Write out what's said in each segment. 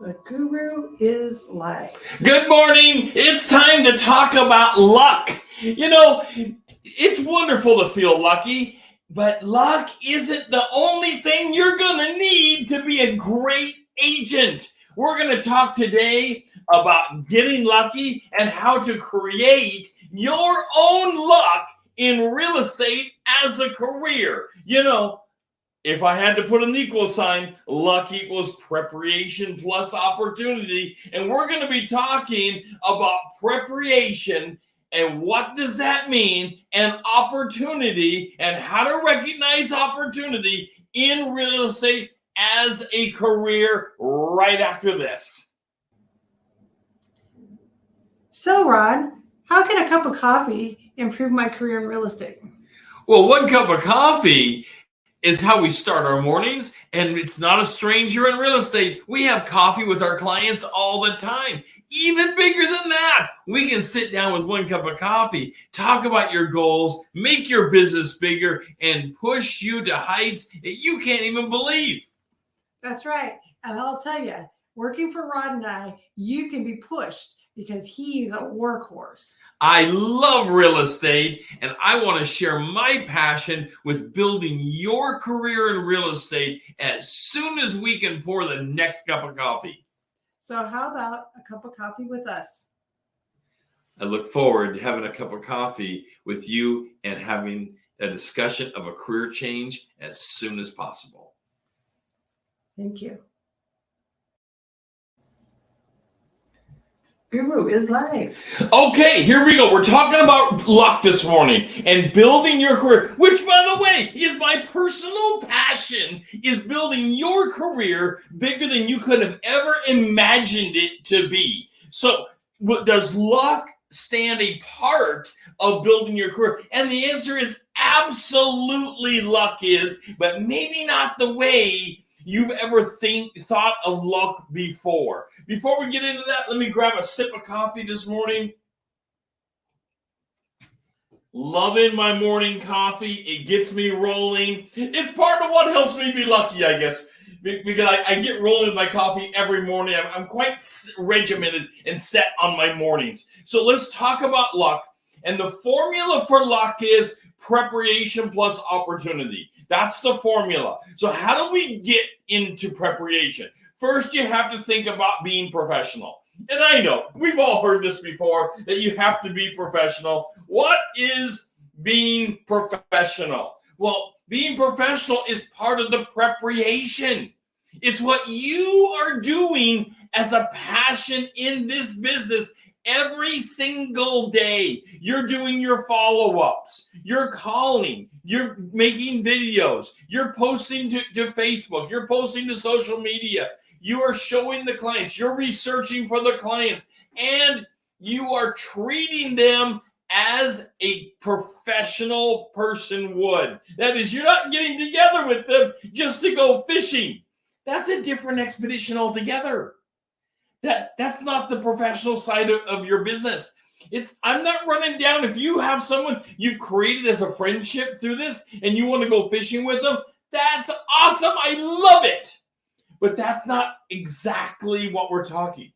The guru is live. Good morning. It's time to talk about luck. You know, it's wonderful to feel lucky, but luck isn't the only thing you're going to need to be a great agent. We're going to talk today about getting lucky and how to create your own luck in real estate as a career. You know, if I had to put an equal sign, luck equals preparation plus opportunity. And we're going to be talking about preparation and what does that mean, and opportunity, and how to recognize opportunity in real estate as a career right after this. So, Rod, how can a cup of coffee improve my career in real estate? Well, one cup of coffee is how we start our mornings, and it's not a stranger in real estate. We have coffee with our clients all the time. Even bigger than that, we can sit down with one cup of coffee, talk about your goals, make your business bigger, and push you to heights that you can't even believe. That's right. And I'll tell you, working for Rod and I, you can be pushed because he's a workhorse. I love real estate, and I want to share my passion with building your career in real estate as soon as we can pour the next cup of coffee. So how about a cup of coffee with us? I look forward to having a cup of coffee with you and having a discussion of a career change as soon as possible. Thank you. Guru is live. Okay, here we go. We're talking about luck this morning and building your career, which, by the way, is my personal passion, is building your career bigger than you could have ever imagined it to be. So, does luck stand a part of building your career? And the answer is absolutely luck is, but maybe not the way you've ever thought of luck before. Before we get into that, let me grab a sip of coffee this morning. Loving my morning coffee. It gets me rolling. It's part of what helps me be lucky, I guess, because I get rolling with my coffee every morning. I'm quite regimented and set on my mornings. So let's talk about luck. And the formula for luck is preparation plus opportunity. That's the formula. So how do we get into preparation? First, you have to think about being professional. And I know, we've all heard this before, that you have to be professional. What is being professional? Well, being professional is part of the preparation. It's what you are doing as a passion in this business. Every single day, you're doing your follow-ups, you're calling, you're making videos, you're posting to Facebook, you're posting to social media, you are showing the clients, you're researching for the clients, and you are treating them as a professional person would. That is, you're not getting together with them just to go fishing. That's a different expedition altogether. That's not the professional side of your business. I'm not running down. If you have someone you've created as a friendship through this and you want to go fishing with them, that's awesome. I love it. But that's not exactly what we're talking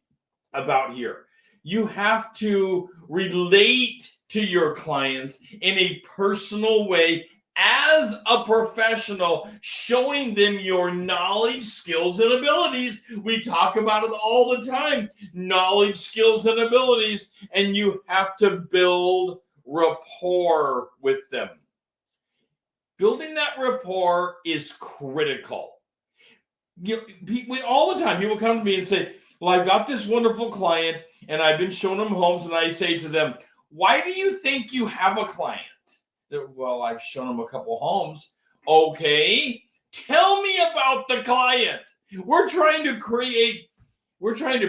about here. You have to relate to your clients in a personal way as a professional, showing them your knowledge, skills, and abilities. We talk about it all the time. Knowledge, skills, and abilities. And you have to build rapport with them. Building that rapport is critical. All the time, people come to me and say, well, I've got this wonderful client, and I've been showing them homes, and I say to them, why do you think you have a client? Well, I've shown them a couple homes. Okay, tell me about the client. We're trying to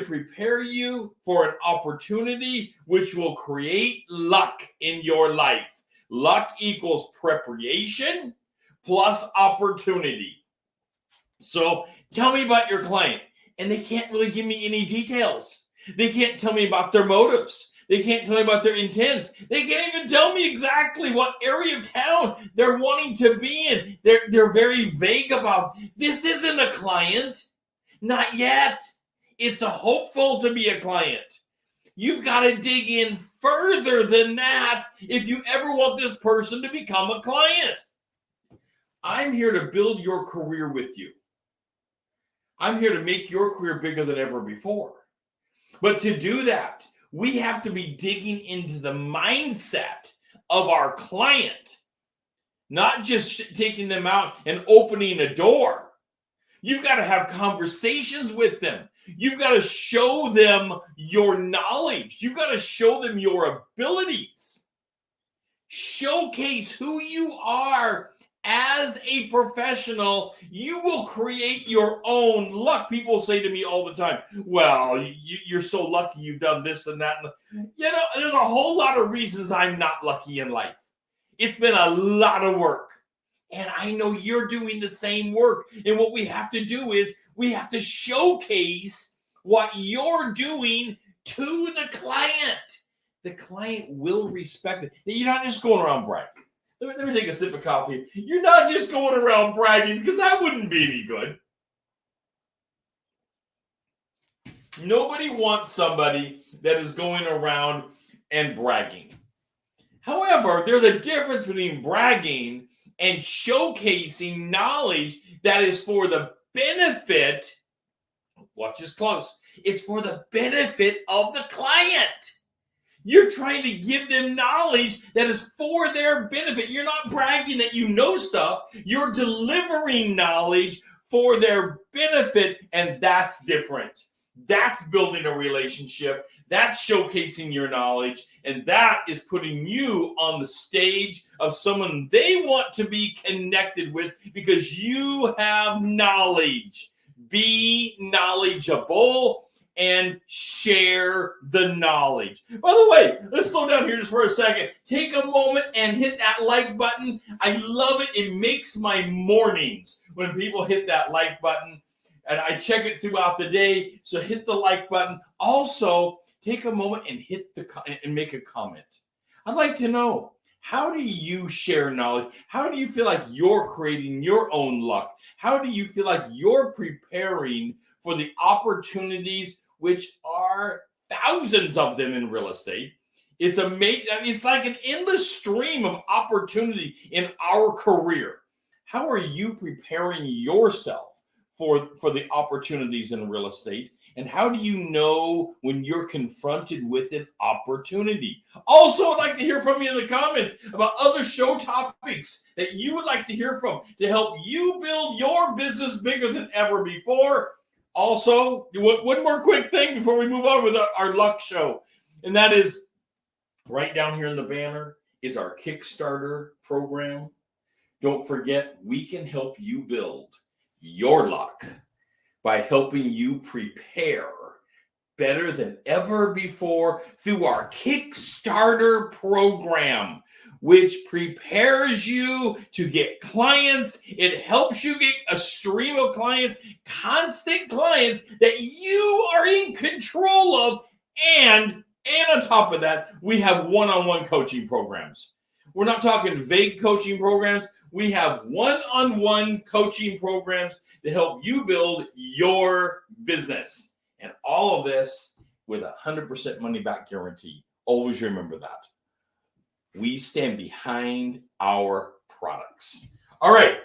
prepare you for an opportunity which will create luck in your life. Luck equals preparation plus opportunity. So tell me about your client. And they can't really give me any details. They can't tell me about their motives. They can't tell me about their intent. They can't even tell me exactly what area of town they're wanting to be in. They're very vague about, this isn't a client. Not yet. It's a hopeful to be a client. You've got to dig in further than that if you ever want this person to become a client. I'm here to build your career with you. I'm here to make your career bigger than ever before. But to do that, we have to be digging into the mindset of our client, not just taking them out and opening a door. You've got to have conversations with them. You've got to show them your knowledge. You've got to show them your abilities. Showcase who you are as a professional. You will create your own luck. People say to me all the time, well, you're so lucky you've done this and that. You know, there's a whole lot of reasons I'm not lucky in life. It's been a lot of work. And I know you're doing the same work. And what we have to do is we have to showcase what you're doing to the client. The client will respect it. You're not just going around bragging. Let me take a sip of coffee. You're not just going around bragging, because that wouldn't be any good. Nobody wants somebody that is going around and bragging. However, there's a difference between bragging and showcasing knowledge that is for the benefit, watch this close, it's for the benefit of the client. You're trying to give them knowledge that is for their benefit. You're not bragging that you know stuff. You're delivering knowledge for their benefit, and that's different. That's building a relationship. That's showcasing your knowledge, and that is putting you on the stage of someone they want to be connected with because you have knowledge. Be knowledgeable and share the knowledge. By the way, let's slow down here just for a second. Take a moment and hit that like button. I love it. It makes my mornings when people hit that like button, and I check it throughout the day. So hit the like button. Also, take a moment and make a comment. I'd like to know, how do you share knowledge? How do you feel like you're creating your own luck? How do you feel like you're preparing for the opportunities, which are thousands of them in real estate? It's amazing. It's like an endless stream of opportunity in our career. How are you preparing yourself for the opportunities in real estate? And how do you know when you're confronted with an opportunity? Also, I'd like to hear from you in the comments about other show topics that you would like to hear from to help you build your business bigger than ever before. Also, one more quick thing before we move on with our luck show. And that is, right down here in the banner is our Kickstarter program. Don't forget, we can help you build your luck by helping you prepare better than ever before through our Kickstarter program, which prepares you to get clients. It helps you get a stream of clients, constant clients that you are in control of. And on top of that, we have one-on-one coaching programs. We're not talking vague coaching programs. We have one-on-one coaching programs to help you build your business. And all of this with 100% money back guarantee. Always remember that. We stand behind our products. All right,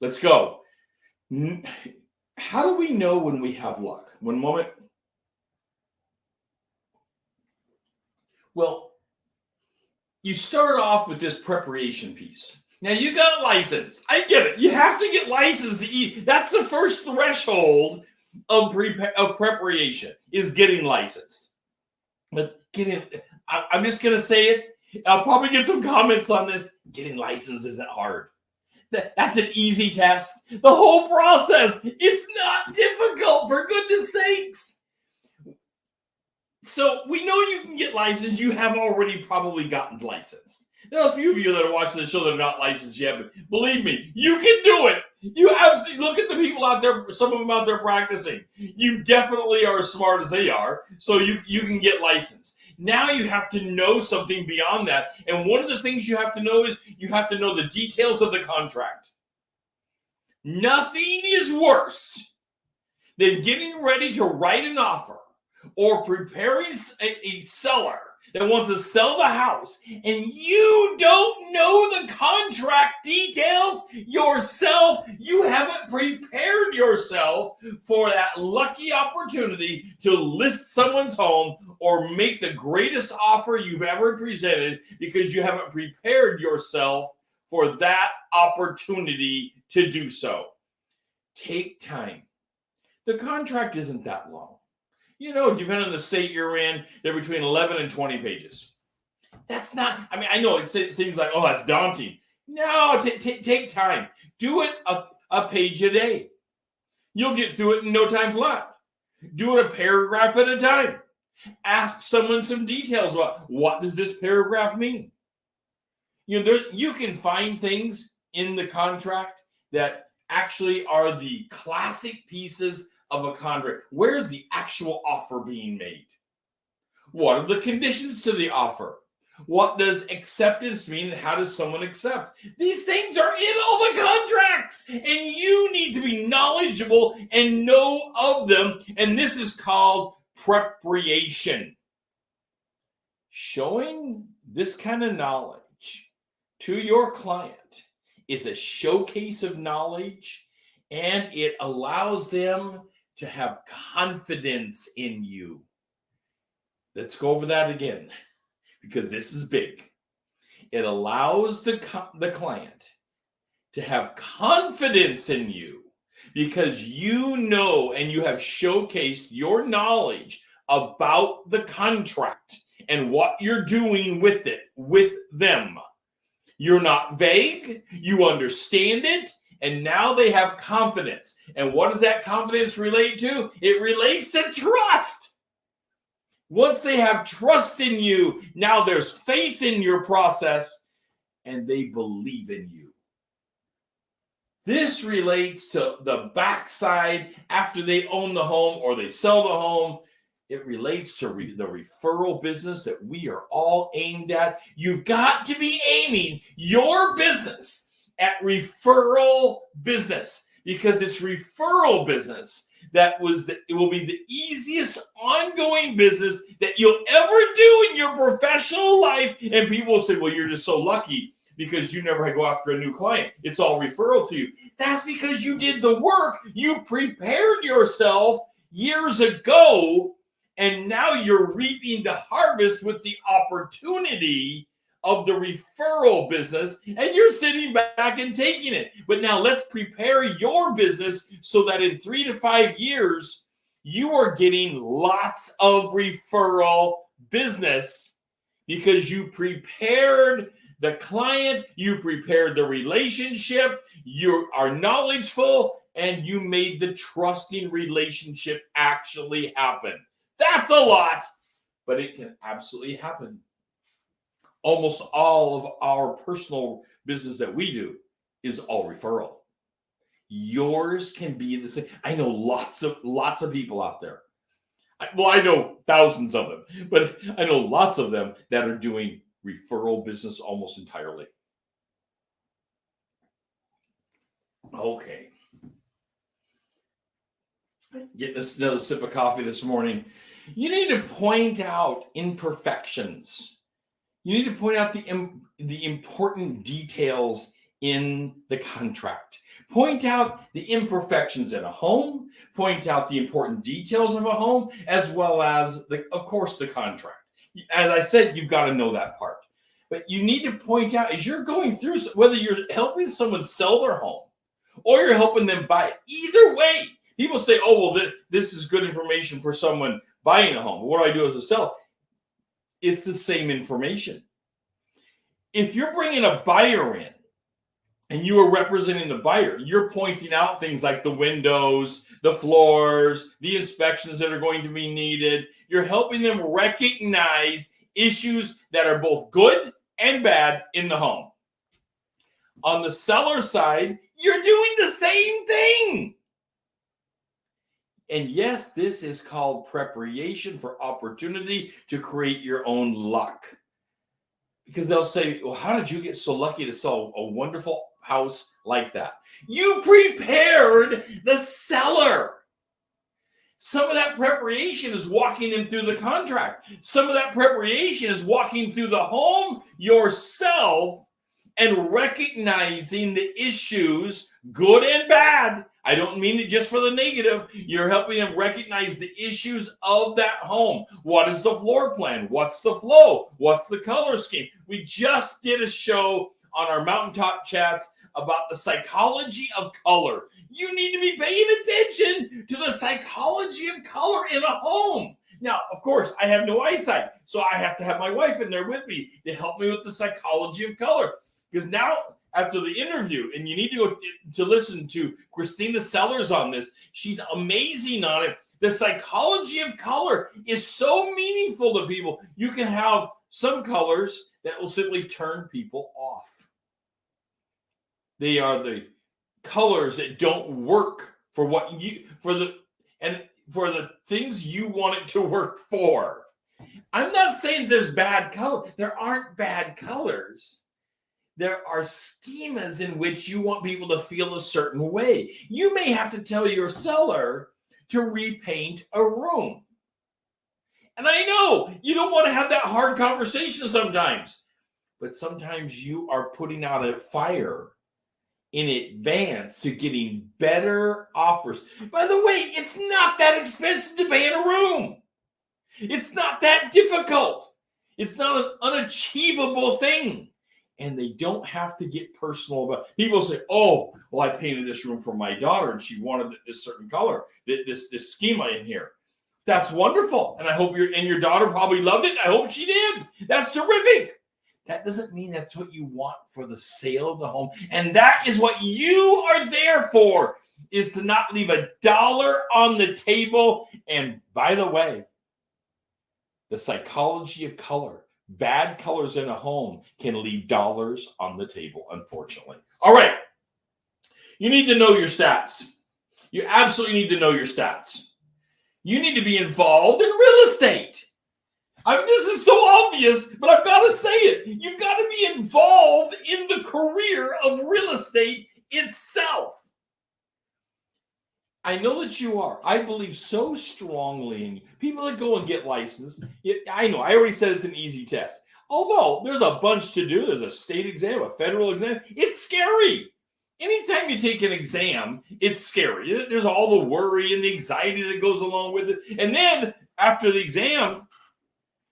let's go. How do we know when we have luck? One moment. Well, you start off with this preparation piece. Now, you got a license. I get it. You have to get licensed to eat. That's the first threshold of preparation, is getting licensed. But I'm just going to say it. I'll probably get some comments on this. Getting licensed isn't hard. That's an easy test. The whole process, it's not difficult, for goodness sakes. So we know you can get licensed. You have already probably gotten licensed. There are a few of you that are watching the show that are not licensed yet, but believe me, you can do it. You absolutely look at the people out there, some of them out there practicing. You definitely are as smart as they are, so you can get licensed. Now you have to know something beyond that. And one of the things you have to know is you have to know the details of the contract. Nothing is worse than getting ready to write an offer or preparing a seller that wants to sell the house and you don't know the contract details yourself. You haven't prepared yourself for that lucky opportunity to list someone's home or make the greatest offer you've ever presented because you haven't prepared yourself for that opportunity to do so. Take time. The contract isn't that long. You know, depending on the state you're in, they're between 11 and 20 pages. That's not, I mean, I know it seems like, oh, that's daunting. No, take time. Do it a page a day. You'll get through it in no time flat. Do it a paragraph at a time. Ask someone some details about what does this paragraph mean. You know, you can find things in the contract that actually are the classic pieces of a contract. Where's the actual offer being made? What are the conditions to the offer? What does acceptance mean and how does someone accept? These things are in all the contracts and you need to be knowledgeable and know of them. And this is called preparation. Showing this kind of knowledge to your client is a showcase of knowledge, and it allows them to have confidence in you. Let's go over that again, because this is big. It allows the client to have confidence in you because you know and you have showcased your knowledge about the contract and what you're doing with it, with them. You're not vague, you understand it, and now they have confidence. And what does that confidence relate to? It relates to trust. Once they have trust in you, now there's faith in your process, and they believe in you. This relates to the backside after they own the home or they sell the home. It relates to the referral business that we are all aimed at. You've got to be aiming your business at referral business because it's referral business it will be the easiest ongoing business that you'll ever do in your professional life. And people will say, well, you're just so lucky because you never had to go after a new client. It's all referral to you. That's because you did the work. You prepared yourself years ago. And now you're reaping the harvest with the opportunity of the referral business, and you're sitting back and taking it. But now let's prepare your business so that in 3 to 5 years, you are getting lots of referral business because you prepared the client, you prepared the relationship, you are knowledgeful, and you made the trusting relationship actually happen. That's a lot, but it can absolutely happen. Almost all of our personal business that we do is all referral. Yours can be the same. I know lots of people out there. I know thousands of them, but I know lots of them that are doing referral business almost entirely. Okay. Getting another sip of coffee this morning. You need to point out imperfections. You need to point out the important details in the contract. Point out the imperfections in a home. Point out the important details of a home, as well as, of course, the contract. As I said, you've got to know that part. But you need to point out, as you're going through, whether you're helping someone sell their home or you're helping them buy it, either way, people say, oh, well, this is good information for someone buying a home. What do I do as a seller? It's the same information. If you're bringing a buyer in and you are representing the buyer, you're pointing out things like the windows, the floors, the inspections that are going to be needed. You're helping them recognize issues that are both good and bad in the home. On the seller side, you're doing the same thing. And yes, this is called preparation for opportunity to create your own luck. Because they'll say, well, how did you get so lucky to sell a wonderful house like that? You prepared the seller. Some of that preparation is walking them through the contract. Some of that preparation is walking through the home yourself and recognizing the issues, good and bad. I don't mean it just for the negative. You're helping them recognize the issues of that home. What is the floor plan? What's the flow? What's the color scheme? We just did a show on our Mountaintop Chats about the psychology of color. You need to be paying attention to the psychology of color in a home. Now, of course, I have no eyesight, so I have to have my wife in there with me to help me with the psychology of color. Because now, after the interview, and you need to go to listen to Christina Sellers on this, she's amazing on it. The psychology of color is so meaningful to people. You can have some colors that will simply turn people off. They are the colors that don't work for the things you want it to work for. I'm not saying there's bad color. There aren't bad colors. There are schemas in which you want people to feel a certain way. You may have to tell your seller to repaint a room. And I know you don't want to have that hard conversation sometimes, but sometimes you are putting out a fire in advance to getting better offers. By the way, it's not that expensive to paint a room. It's not that difficult. It's not an unachievable thing. And they don't have to get personal about it. People say, oh, well, I painted this room for my daughter and she wanted this certain color, this schema in here. That's wonderful. And I hope your daughter probably loved it. I hope she did. That's terrific. That doesn't mean that's what you want for the sale of the home. And that is what you are there for, is to not leave $1 on the table. And by the way, the psychology of color, bad colors in a home can leave dollars on the table, unfortunately. All right. You need to know your stats. You absolutely need to know your stats. You need to be involved in real estate. I mean, this is so obvious, but I've got to say it. You've got to be involved in the career of real estate itself. I know that you are. I believe so strongly in you. People that go and get licensed, I know, I already said it's an easy test. Although there's a bunch to do. There's a state exam, a federal exam. It's scary. Anytime you take an exam, it's scary. There's all the worry and the anxiety that goes along with it. And then after the exam,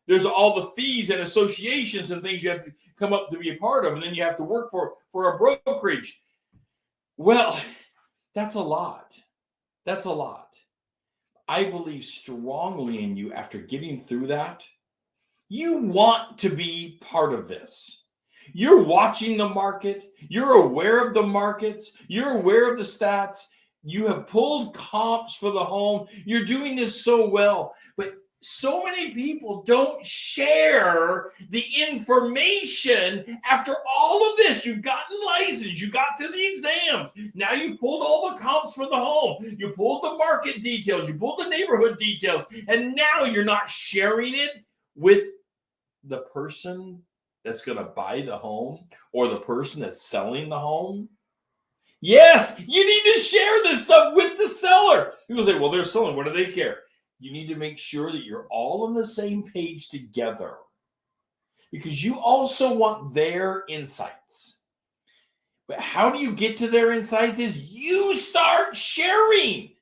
there's all the fees and associations and things you have to come up to be a part of. And then you have to work for a brokerage. Well, that's a lot. That's a lot. I believe strongly in you after getting through that. You want to be part of this. You're watching the market. You're aware of the markets. You're aware of the stats. You have pulled comps for the home. You're doing this so well. But so many people don't share the information after all of this. You've gotten licensed. You got through the exams. Now you pulled all the comps for the home. You pulled the market details. You pulled the neighborhood details. And now you're not sharing it with the person that's going to buy the home or the person that's selling the home. Yes, you need to share this stuff with the seller. People say, well, they're selling. What do they care? You need to make sure that you're all on the same page together, because you also want their insights. But how do you get to their insights is you start sharing.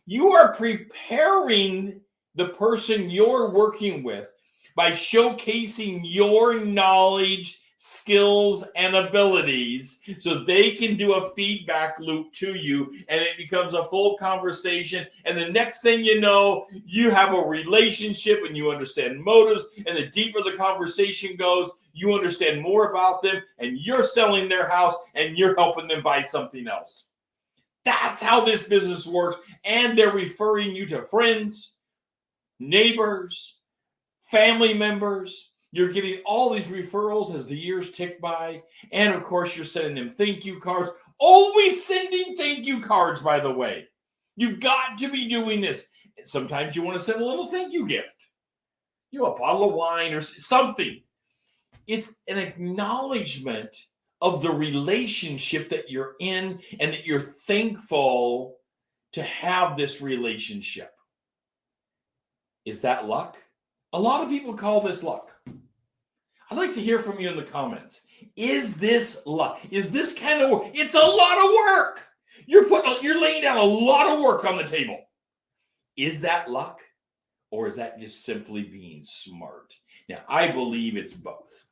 You are preparing the person you're working with by showcasing your knowledge, skills, and abilities so they can do a feedback loop to you, and it becomes a full conversation. And the next thing you know, you have a relationship and you understand motives. And the deeper the conversation goes, you understand more about them, and you're selling their house and you're helping them buy something else. That's how this business works. And they're referring you to friends, neighbors, family members. You're getting all these referrals as the years tick by. And of course, you're sending them thank you cards. Always sending thank you cards, by the way. You've got to be doing this. Sometimes you want to send a little thank you gift. You know, a bottle of wine or something. It's an acknowledgement of the relationship that you're in and that you're thankful to have this relationship. Is that luck? A lot of people call this luck. I'd like to hear from you in the comments. Is this luck? Is this kind of work? It's a lot of work. You're laying down a lot of work on the table. Is that luck? Or is that just simply being smart? Now, I believe it's both.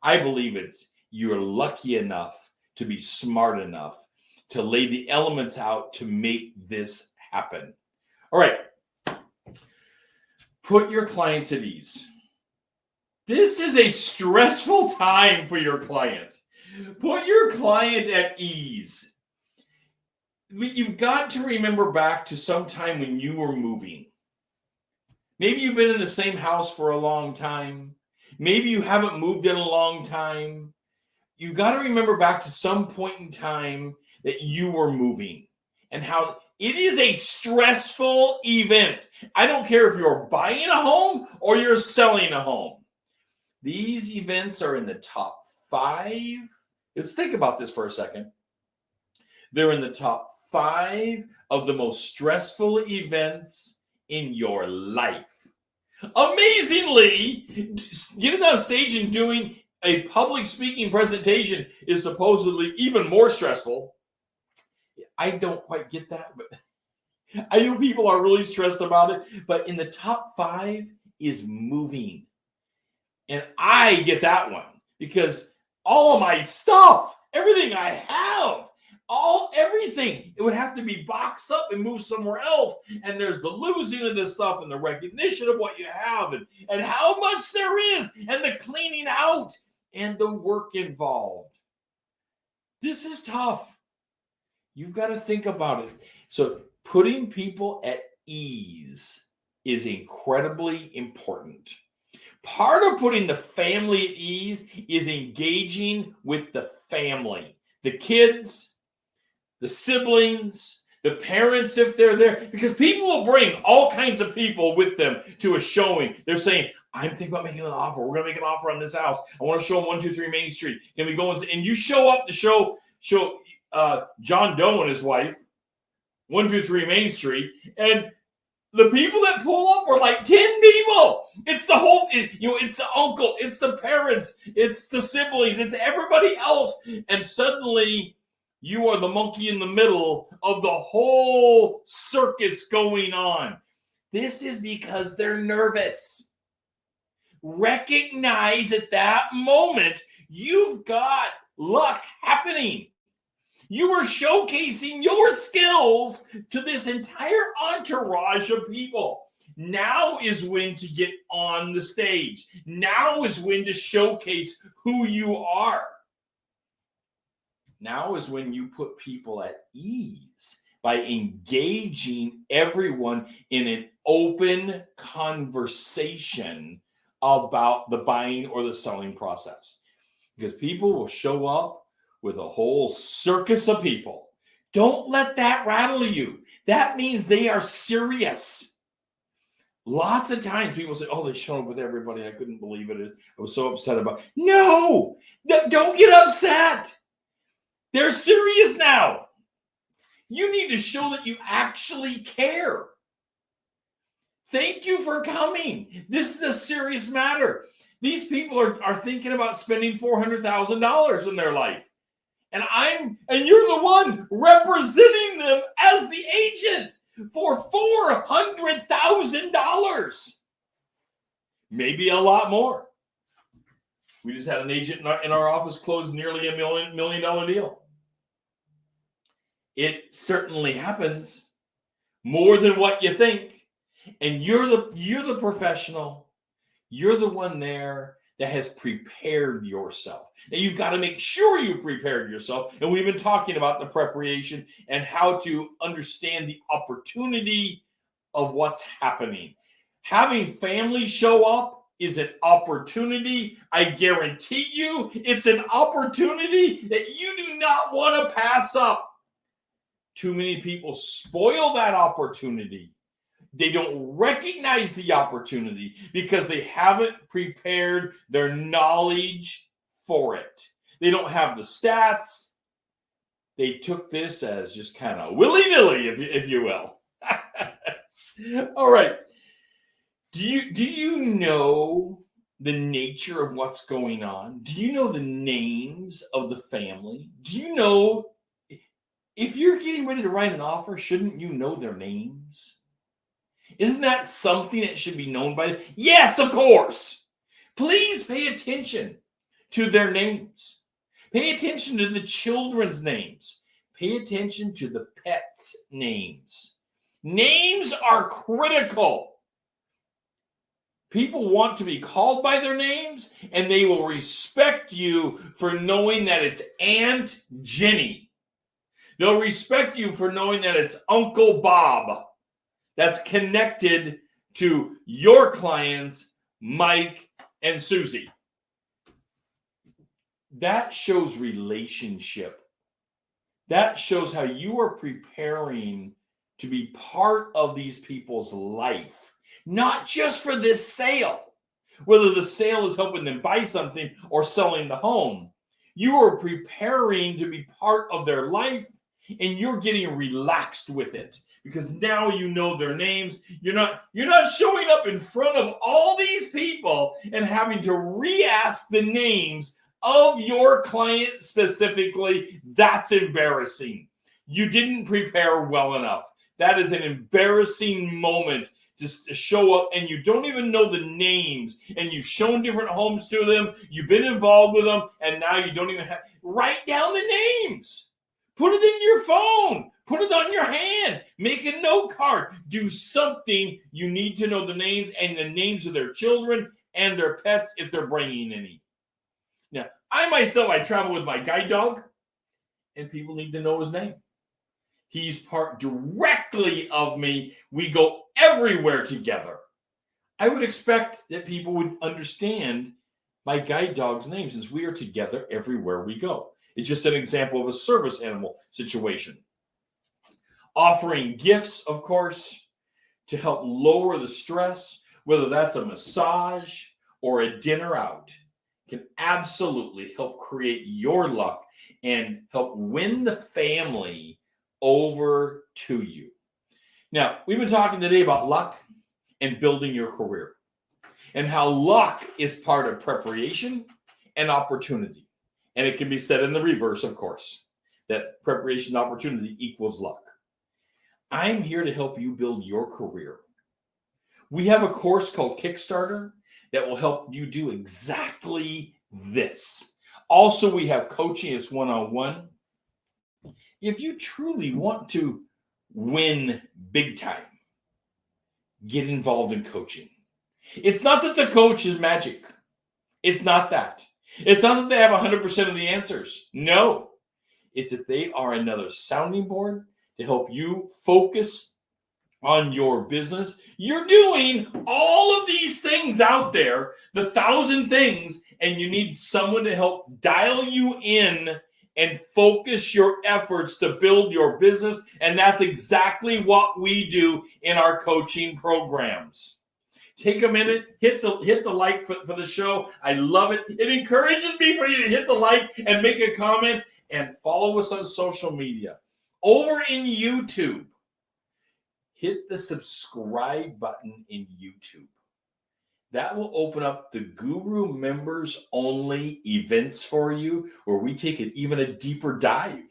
I believe it's you're lucky enough to be smart enough to lay the elements out to make this happen. All right. Put your clients at ease. This is a stressful time for your client. Put your client at ease. You've got to remember back to some time when you were moving. Maybe you've been in the same house for a long time. Maybe you haven't moved in a long time. You've got to remember back to some point in time that you were moving and how it is a stressful event. I don't care if you're buying a home or you're selling a home. These events are in the top 5. Let's think about this for a second. They're in the top 5 of the most stressful events in your life. Amazingly, getting on stage and doing a public speaking presentation is supposedly even more stressful. I don't quite get that, but I know people are really stressed about it. But in the top 5 is moving. And I get that one because all of my stuff, everything I have, everything, it would have to be boxed up and moved somewhere else. And there's the losing of this stuff and the recognition of what you have and how much there is and the cleaning out and the work involved. This is tough. You've got to think about it. So putting people at ease is incredibly important. Part of putting the family at ease is engaging with the family, the kids, the siblings, the parents if they're there, because people will bring all kinds of people with them to a showing. They're saying, I'm thinking about making an offer. We're going to make an offer on this house. I want to show them 123 Main Street. Can we go and you show up to show John Doe and his wife 123 Main Street, and the people that pull up are like 10 people. It's the whole, it's the uncle, it's the parents, it's the siblings, it's everybody else. And suddenly you are the monkey in the middle of the whole circus going on. This is because they're nervous. Recognize at that moment you've got luck happening. You are showcasing your skills to this entire entourage of people. Now is when to get on the stage. Now is when to showcase who you are. Now is when you put people at ease by engaging everyone in an open conversation about the buying or the selling process. Because people will show up with a whole circus of people. Don't let that rattle you. That means they are serious. Lots of times people say, oh, they showed up with everybody. I couldn't believe it. I was so upset about it. No, don't get upset. They're serious now. You need to show that you actually care. Thank you for coming. This is a serious matter. These people are thinking about spending $400,000 in their life. And you're the one representing them as the agent for $400,000. Maybe a lot more. We just had an agent in our office close nearly $1 million deal. It certainly happens more than what you think. And you're the professional. You're the one there that has prepared yourself. And you've got to make sure you prepared yourself. And we've been talking about the preparation and how to understand the opportunity of what's happening. Having family show up is an opportunity. I guarantee you it's an opportunity that you do not want to pass up. Too many people spoil that opportunity. They don't recognize the opportunity because they haven't prepared their knowledge for it. They don't have the stats. they took this as just kind of willy-nilly, if you will. All right. Do you know the nature of what's going on? Do you know the names of the family? Do you know if you're getting ready to write an offer, shouldn't you know their names? Isn't that something that should be known by them? Yes, of course. Please pay attention to their names. Pay attention to the children's names. Pay attention to the pets' names. Names are critical. People want to be called by their names, and they will respect you for knowing that it's Aunt Jenny. They'll respect you for knowing that it's Uncle Bob. That's connected to your clients, Mike and Susie. That shows relationship. That shows how you are preparing to be part of these people's life. Not just for this sale, whether the sale is helping them buy something or selling the home. You are preparing to be part of their life, and you're getting relaxed with it because now you know their names. You're not showing up in front of all these people and having to re-ask the names of your client specifically. That's embarrassing. You didn't prepare well enough. That is an embarrassing moment. Just show up and you don't even know the names, and you've shown different homes to them, you've been involved with them, and now you don't even have. Write down the names. Put it in your phone. Put it on your hand. Make a note card. Do something. You need to know the names and the names of their children and their pets if they're bringing any. Now, I travel with my guide dog, and people need to know his name. He's part directly of me. We go everywhere together. I would expect that people would understand my guide dog's name since we are together everywhere we go. It's just an example of a service animal situation. Offering gifts, of course, to help lower the stress, whether that's a massage or a dinner out, can absolutely help create your luck and help win the family over to you. Now, we've been talking today about luck and building your career and how luck is part of preparation and opportunity. And it can be said in the reverse, of course, that preparation and opportunity equals luck. I'm here to help you build your career. We have a course called Kickstarter that will help you do exactly this. Also, we have coaching. It's one-on-one. If you truly want to win big time, get involved in coaching. It's not that the coach is magic. It's not that. It's not that they have 100% of the answers. No. It's that they are another sounding board to help you focus on your business. You're doing all of these things out there, the 1,000 things, and you need someone to help dial you in and focus your efforts to build your business. And that's exactly what we do in our coaching programs. Take a minute, hit the like for the show. I love it. It encourages me for you to hit the like and make a comment and follow us on social media. Over in YouTube, hit the subscribe button in YouTube. That will open up the Guru members only events for you, where we take even a deeper dive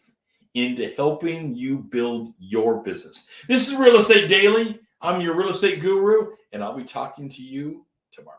into helping you build your business. This is Real Estate Daily. I'm your real estate guru, and I'll be talking to you tomorrow.